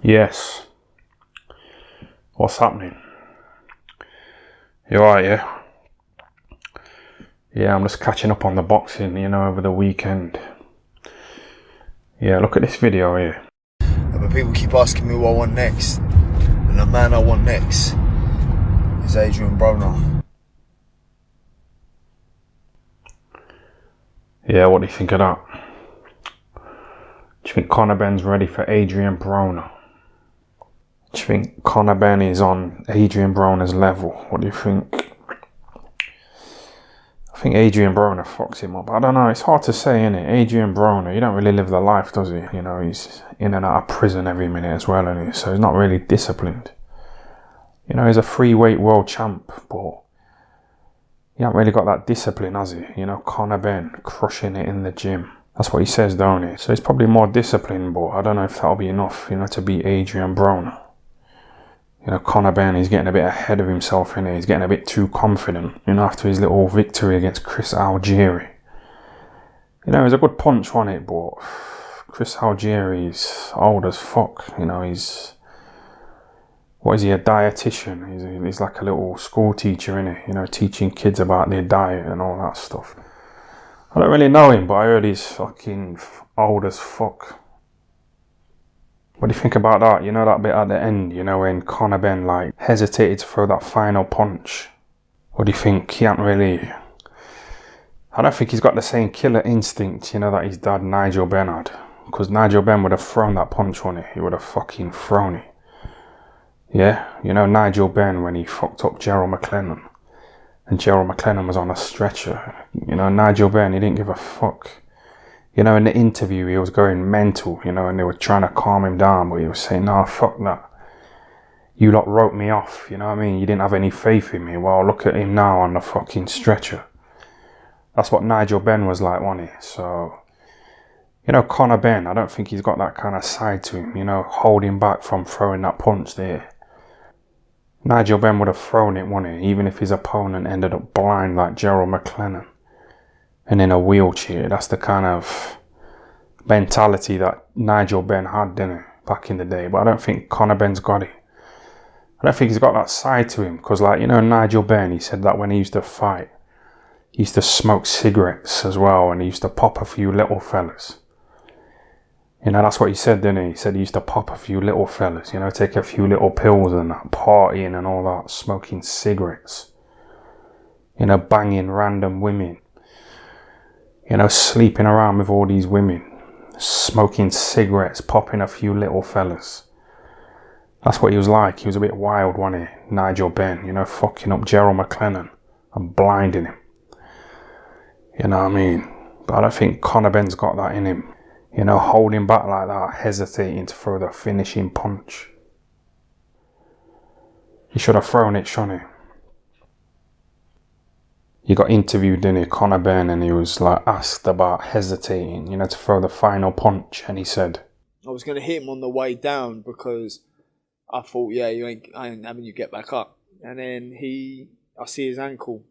Yes. What's happening? You alright, yeah? Yeah, I'm just catching up on the boxing, over the weekend. Yeah, look at this video here. But people keep asking me what I want next. And the man I want next is Adrian Broner. Yeah, what do you think of that? Do you think Conor Benn's ready for Adrian Broner? Do you think Conor Benn is on Adrian Broner's level? What do you think? I think Adrian Broner fucks him up. I don't know, it's hard to say, innit? Adrian Broner, he don't really live the life, does he? He's in and out of prison every minute as well, isn't he? So he's not really disciplined. He's a free weight world champ, but he hasn't really got that discipline, has he? Conor Benn crushing it in the gym. That's what he says, don't he? So he's probably more disciplined, but I don't know if that'll be enough, to beat Adrian Broner. Conor Benn, he's getting a bit ahead of himself, innit? He's getting a bit too confident, after his little victory against Chris Algieri. It was a good punch, wasn't it? But Chris Algieri's old as fuck, he's... What is he, a dietitian? He's like a little school teacher, innit? Teaching kids about their diet and all that stuff. I don't really know him, but I heard he's fucking old as fuck. What do you think about that? That bit at the end, when Conor Benn hesitated to throw that final punch. What do you think? He ain't really... I don't think he's got the same killer instinct, that his dad Nigel Benn had. Because Nigel Benn would have thrown that punch on it. He would have fucking thrown it. Yeah, Nigel Benn when he fucked up Gerald McLennan. And Gerald McLennan was on a stretcher. Nigel Benn, he didn't give a fuck. In the interview, he was going mental, and they were trying to calm him down, but he was saying, nah, fuck that. You lot wrote me off, you know what I mean? You didn't have any faith in me. Well, look at him now on the fucking stretcher. That's what Nigel Benn was like, wasn't he? So, Conor Benn, I don't think he's got that kind of side to him, holding back from throwing that punch there. Nigel Benn would have thrown it, wouldn't he? Even if his opponent ended up blind like Gerald McLennan. And in a wheelchair. That's the kind of mentality that Nigel Benn had, didn't it? Back in the day. But I don't think Conor Benn's got it. I don't think he's got that side to him. Because Nigel Benn, he said that when he used to fight, he used to smoke cigarettes as well. And he used to pop a few little fellas. That's what he said, didn't he? He said he used to pop a few little fellas. Take a few little pills and that. Partying and all that. Smoking cigarettes. Banging random women. Sleeping around with all these women, smoking cigarettes, popping a few little fellas. That's what he was like. He was a bit wild, wasn't he? Nigel Benn, fucking up Gerald McLennan and blinding him. You know what I mean? But I don't think Conor Benn's got that in him. Holding back like that, hesitating to throw the finishing punch. He should have thrown it, shouldn't he? He got interviewed, didn't he, Conor Benn, and he was asked about hesitating, to throw the final punch, and he said, I was going to hit him on the way down because I thought, yeah, I ain't having you get back up. And then I see his ankle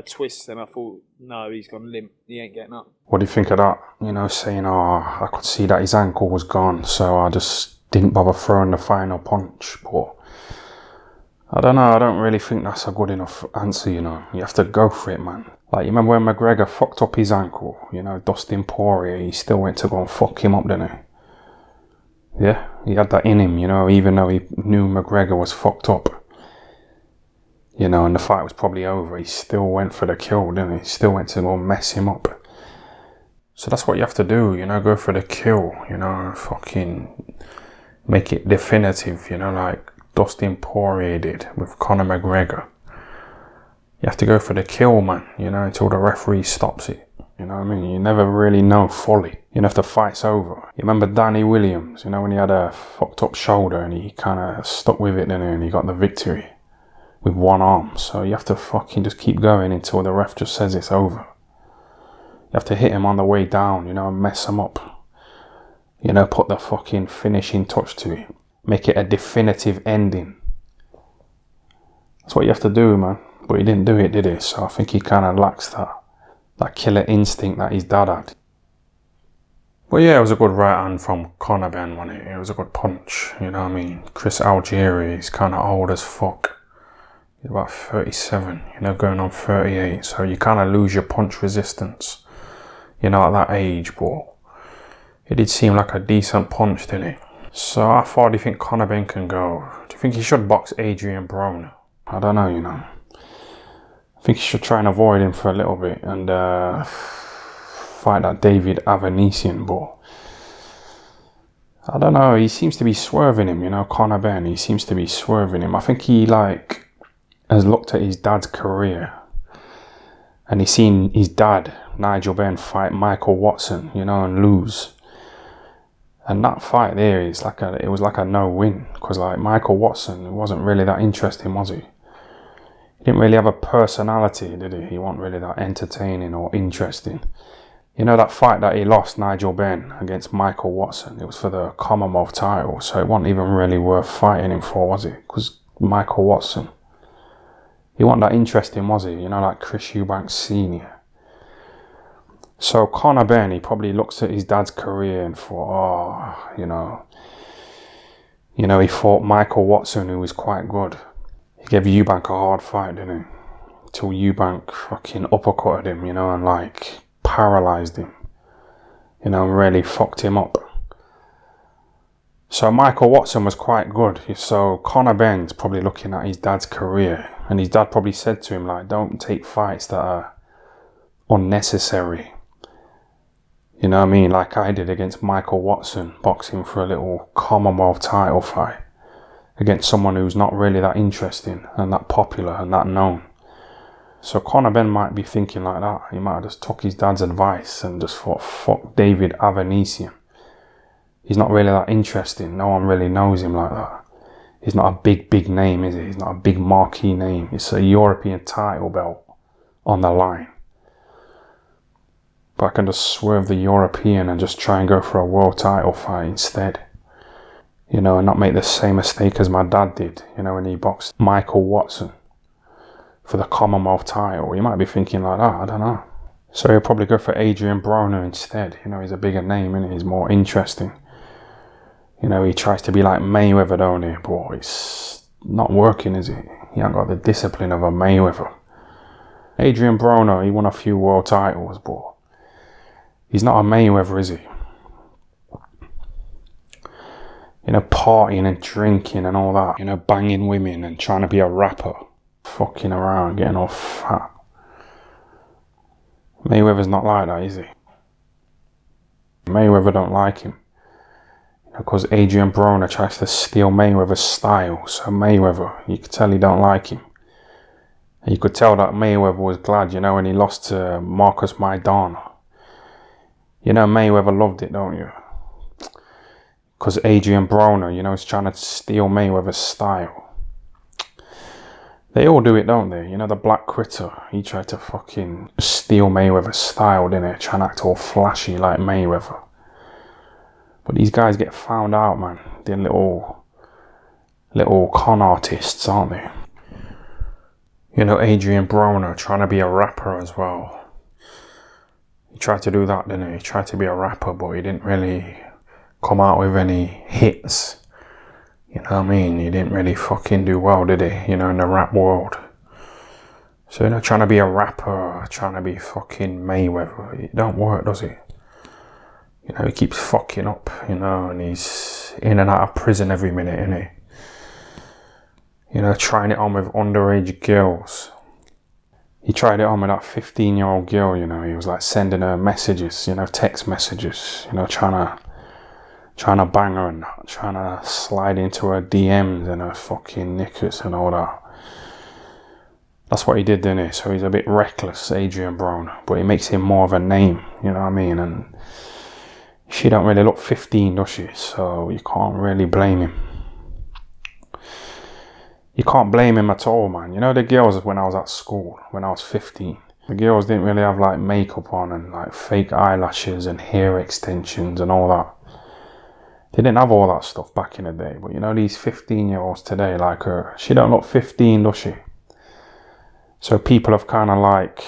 twist, and I thought, no, he's gone limp. He ain't getting up. What do you think of that? Saying, I could see that his ankle was gone, so I just didn't bother throwing the final punch, but... I don't know, I don't really think that's a good enough answer, You have to go for it, man. You remember when McGregor fucked up his ankle, Dustin Poirier, he still went to go and fuck him up, didn't he? Yeah, he had that in him, even though he knew McGregor was fucked up. And the fight was probably over, he still went for the kill, didn't he? He still went to go mess him up. So that's what you have to do, go for the kill, fucking make it definitive, Dustin Poirier did with Conor McGregor. You have to go for the kill, man, until the referee stops it. You know what I mean? You never really know fully, if the fight's over. You remember Danny Williams, when he had a fucked up shoulder and he kind of stuck with it, and he got the victory with one arm. So you have to fucking just keep going until the ref just says it's over. You have to hit him on the way down, and mess him up. Put the fucking finishing touch to it. Make it a definitive ending. That's what you have to do, man. But he didn't do it, did he? So I think he kind of lacks that killer instinct that his dad had. But yeah, it was a good right hand from Conor Benn, wasn't it? It was a good punch, you know what I mean? Chris Algieri, he's kind of old as fuck. He's about 37, you know, going on 38. So you kind of lose your punch resistance, you know, at that age. But it did seem like a decent punch, didn't it? So how far do you think Conor Benn can go? Do you think he should box Adrian Broner? I don't know, you know. I think he should try and avoid him for a little bit and fight that David Avanesian, but I don't know, he seems to be swerving him, you know, Conor Benn, he seems to be swerving him. I think he like has looked at his dad's career and he's seen his dad, Nigel Benn, fight Michael Watson, you know, and lose. And that fight there is like it was like a no-win, because like Michael Watson wasn't really that interesting, was he? He didn't really have a personality, did he? He wasn't really that entertaining or interesting. You know that fight that he lost, Nigel Benn, against Michael Watson, it was for the Commonwealth title, so it wasn't even really worth fighting him for, was it? Because Michael Watson, he wasn't that interesting, was he? You know, like Chris Eubanks Sr. So Conor Benn, he probably looks at his dad's career and thought, oh, you know, he fought Michael Watson, who was quite good. He gave Eubank a hard fight, didn't he? Till Eubank fucking uppercutted him, you know, and like paralysed him, you know, and really fucked him up. So Michael Watson was quite good. So Conor Benn's probably looking at his dad's career, and his dad probably said to him, like, don't take fights that are unnecessary. You know what I mean? Like I did against Michael Watson, boxing for a little Commonwealth title fight against someone who's not really that interesting and that popular and that known. So Conor Benn might be thinking like that. He might have just took his dad's advice and just thought, fuck David Avanesian. He's not really that interesting. No one really knows him like that. He's not a big name, is he? He's not a big marquee name. It's a European title belt on the line. But I can just swerve the European and just try and go for a world title fight instead. You know, and not make the same mistake as my dad did, you know, when he boxed Michael Watson for the Commonwealth title. He might be thinking like that, I don't know. So he'll probably go for Adrian Broner instead. You know, he's a bigger name, and he's more interesting. You know, he tries to be like Mayweather, don't he? But it's not working, is it? He ain't got the discipline of a Mayweather. Adrian Broner, he won a few world titles, but he's not a Mayweather, is he? You know, partying and drinking and all that. You know, banging women and trying to be a rapper. Fucking around, getting all fat. Mayweather's not like that, is he? Mayweather don't like him. Because Adrian Broner tries to steal Mayweather's style. So Mayweather, you could tell he don't like him. And you could tell that Mayweather was glad, you know, when he lost to Marcus Maidana. You know, Mayweather loved it, don't you? Because Adrian Broner, you know, is trying to steal Mayweather's style. They all do it, don't they? You know, the Black Critter, he tried to fucking steal Mayweather's style, didn't he? Trying to act all flashy like Mayweather. But these guys get found out, man. They're little con artists, aren't they? You know, Adrian Broner trying to be a rapper as well. He tried to do that, didn't he? He tried to be a rapper, but he didn't really come out with any hits. You know what I mean? He didn't really fucking do well, did he? You know, in the rap world. So, you know, trying to be a rapper, trying to be fucking Mayweather, it don't work, does it? You know, he keeps fucking up, you know, and he's in and out of prison every minute, isn't he? You know, trying it on with underage girls. He tried it on with that 15-year-old girl, you know. He was like sending her messages, you know, text messages, you know, trying to bang her and trying to slide into her DMs and her fucking knickers and all that. That's what he did, didn't he? So he's a bit reckless, Adrian Broner, but he makes him more of a name, you know what I mean? And she don't really look 15, does she? So you can't really blame him. You can't blame him at all, man. You know, the girls, when I was at school, when I was 15, the girls didn't really have like makeup on and like fake eyelashes and hair extensions and all that. They didn't have all that stuff back in the day. But you know, these 15-year-olds today, like her, she don't look 15, does she? So people have kind of like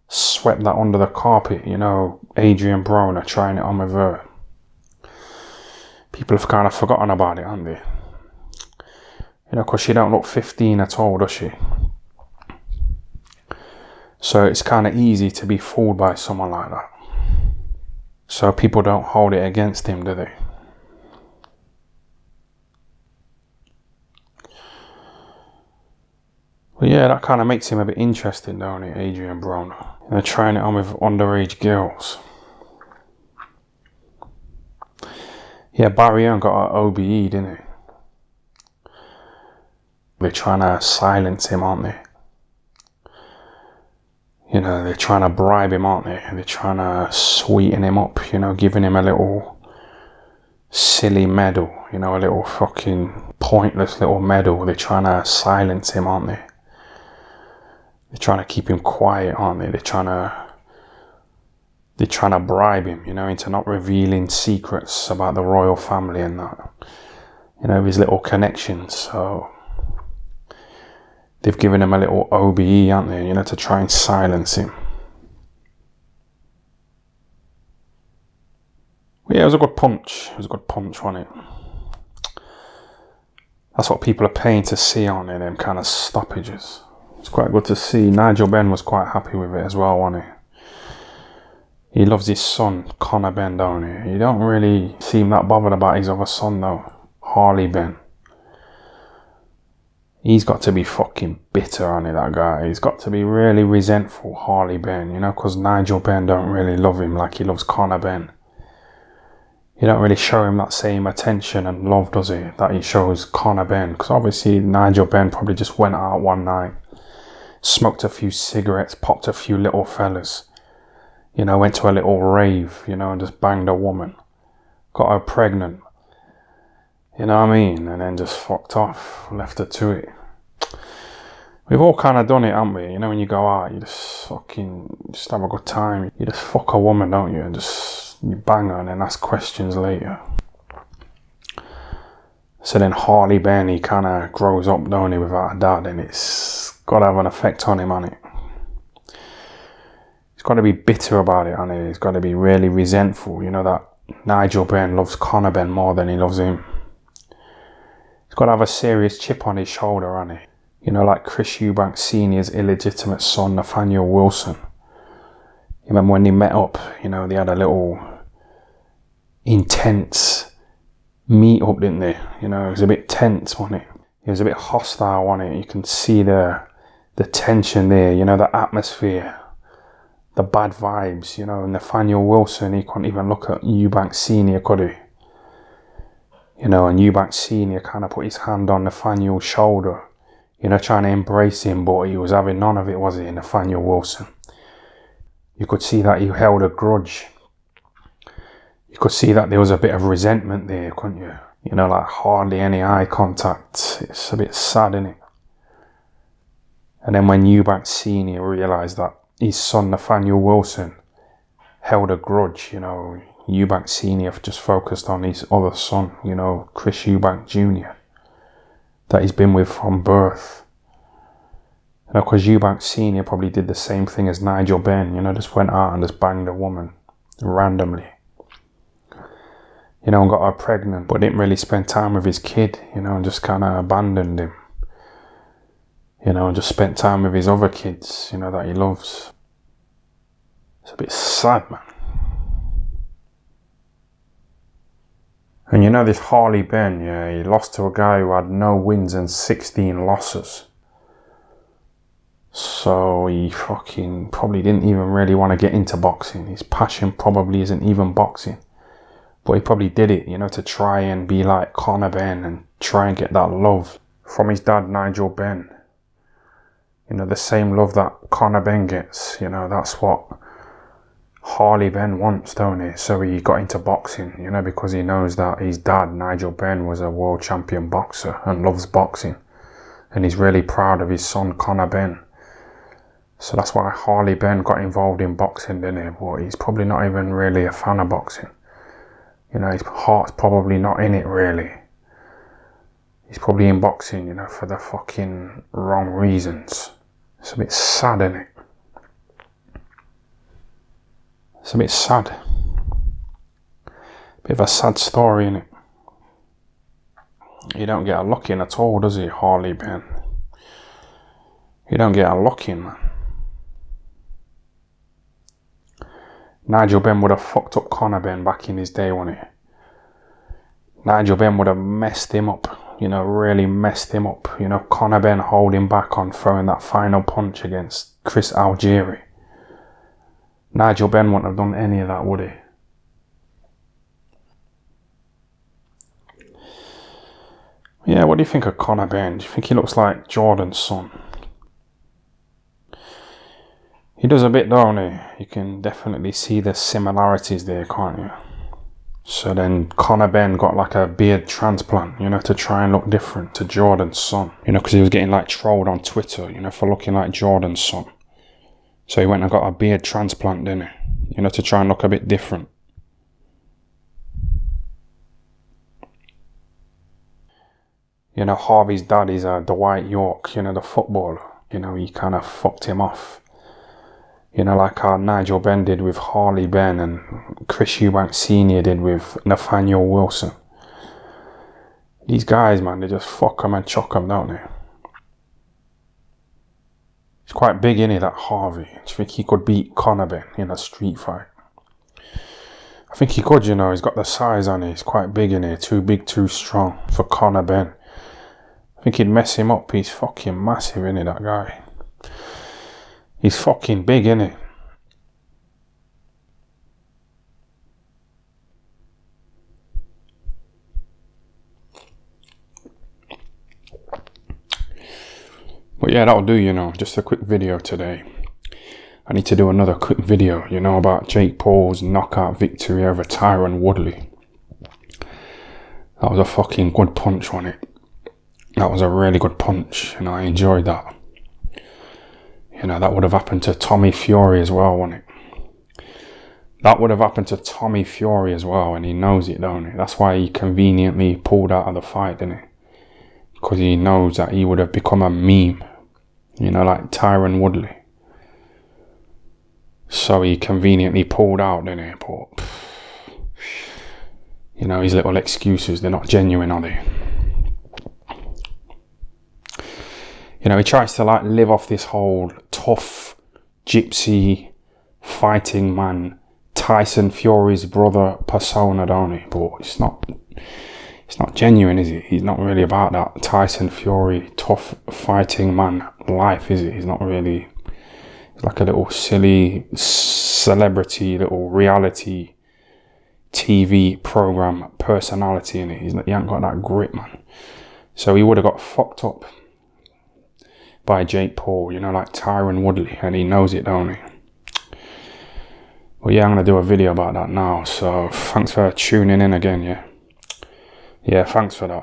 swept that under the carpet, you know, Adrian Broner trying it on with her. People have kind of forgotten about it, haven't they? You know, because she don't look 15 at all, does she? So it's kind of easy to be fooled by someone like that. So people don't hold it against him, do they? Well, yeah, that kind of makes him a bit interesting, don't it, Adrian Broner? You know, trying it on with underage girls. Yeah, Barry Young got an OBE, didn't he? They're trying to silence him, aren't they? You know, they're trying to bribe him, aren't they? They're trying to sweeten him up, you know, giving him a little silly medal, you know, a little fucking pointless little medal. They're trying to silence him, aren't they? They're trying to keep him quiet, aren't they? They're trying to bribe him, you know, into not revealing secrets about the royal family and that, you know, his little connections. So they've given him a little OBE, aren't they, you know, to try and silence him. Yeah, it was a good punch. It was a good punch, wasn't it? That's what people are paying to see, aren't they, them kind of stoppages. It's quite good to see. Nigel Benn was quite happy with it as well, wasn't he? He loves his son, Conor Benn, don't he? He don't really seem that bothered about his other son, though, Harley Benn. He's got to be fucking bitter, on it, that guy. He's got to be really resentful, Harley Benn, you know, because Nigel Benn don't really love him like he loves Conor Benn. He don't really show him that same attention and love, does he, that he shows Conor Benn. Because obviously Nigel Benn probably just went out one night, smoked a few cigarettes, popped a few little fellas, you know, went to a little rave, you know, and just banged a woman, got her pregnant, you know what I mean, and then just fucked off, left her to it. We've all kind of done it, haven't we? You know, when you go out, you just have a good time. You just fuck a woman, don't you? And you bang her and then ask questions later. So then Harley Benn, he kind of grows up, don't he, without a dad, and it's got to have an effect on him, hasn't it? He's got to be bitter about it, hasn't he? He's got to be really resentful. You know that Nigel Benn loves Conor Benn more than he loves him. He's got to have a serious chip on his shoulder, hasn't he? You know, like Chris Eubank Sr.'s illegitimate son, Nathaniel Wilson. You remember when they met up, you know, they had a little intense meet up, didn't they? You know, it was a bit tense, wasn't it? It was a bit hostile, wasn't it? You can see the tension there, you know, the atmosphere, the bad vibes, you know. Nathaniel Wilson, he couldn't even look at Eubank Sr., could he? You know, and Eubank Sr. kind of put his hand on Nathaniel's shoulder, you know, trying to embrace him, but he was having none of it, was he, Nathaniel Wilson? You could see that he held a grudge. You could see that there was a bit of resentment there, couldn't you? You know, like hardly any eye contact. It's a bit sad, isn't it? And then when Eubank Sr. realised that his son Nathaniel Wilson held a grudge, you know, Eubank Sr. just focused on his other son, you know, Chris Eubank Jr., that he's been with from birth. You know, because Eubank Sr. probably did the same thing as Nigel Benn, you know, just went out and just banged a woman randomly. You know, and got her pregnant, but didn't really spend time with his kid, you know, and just kind of abandoned him. You know, and just spent time with his other kids, you know, that he loves. It's a bit sad, man. And you know, this Harley Benn, yeah, he lost to a guy who had no wins and 16 losses. So he fucking probably didn't even really want to get into boxing. His passion probably isn't even boxing. But he probably did it, you know, to try and be like Conor Benn and try and get that love from his dad, Nigel Benn. You know, the same love that Conor Benn gets, you know, that's what Harley Benn wants, don't he? So he got into boxing, you know, because he knows that his dad, Nigel Benn, was a world champion boxer and loves boxing. And he's really proud of his son, Conor Benn. So that's why Harley Benn got involved in boxing, didn't he? But he's probably not even really a fan of boxing. You know, his heart's probably not in it, really. He's probably in boxing, you know, for the fucking wrong reasons. It's a bit sad, isn't it? It's a bit sad. Bit of a sad story, innit? He don't get a lock in at all, does he, Harley Benn? He don't get a lock in, man. Nigel Benn would have fucked up Conor Benn back in his day, wouldn't he? Nigel Benn would have messed him up, you know, really messed him up. You know, Conor Benn holding back on throwing that final punch against Chris Algieri. Nigel Benn wouldn't have done any of that, would he? Yeah, what do you think of Conor Benn? Do you think he looks like Jordan's son? He does a bit, don't he? You can definitely see the similarities there, can't you? So then Conor Benn got like a beard transplant, you know, to try and look different to Jordan's son. You know, because he was getting like trolled on Twitter, you know, for looking like Jordan's son. So he went and got a beard transplant, didn't he? You know, to try and look a bit different. You know, Harvey's dad is Dwight York, you know, the footballer. You know, he kind of fucked him off. You know, like how Nigel Benn did with Harley Benn and Chris Eubank Sr. did with Nathaniel Wilson. These guys, man, they just fuck them and chuck them, don't they? He's quite big, innit, that Harvey. Do you think he could beat Conor Benn in a street fight? I think he could, you know. He's got the size on it. He's quite big, innit? Too big, too strong for Conor Benn. I think he'd mess him up. He's fucking massive, innit, that guy? He's fucking big, innit? But yeah, that'll do, you know. Just a quick video today. I need to do another quick video, you know, about Jake Paul's knockout victory over Tyron Woodley. That was a fucking good punch, wasn't it? That was a really good punch, and I enjoyed that. You know, that would have happened to Tommy Fury as well, wouldn't it? That would have happened to Tommy Fury as well, and he knows it, don't he? That's why he conveniently pulled out of the fight, didn't he? Because he knows that he would have become a meme, you know, like Tyron Woodley. So he conveniently pulled out, didn't he? But, you know, his little excuses, they're not genuine, are they? You know, he tries to like live off this whole tough, gypsy, fighting man, Tyson Fury's brother persona, don't he? But it's not genuine, is it? He's not really about that Tyson Fury, tough fighting man life, is it? He's not really. He's like a little silly celebrity, little reality TV program personality in it. He ain't got that grit, man. So he would have got fucked up by Jake Paul, you know, like Tyron Woodley, and he knows it, don't he? Well, yeah, I'm going to do a video about that now, so thanks for tuning in again, yeah? Yeah, thanks for that.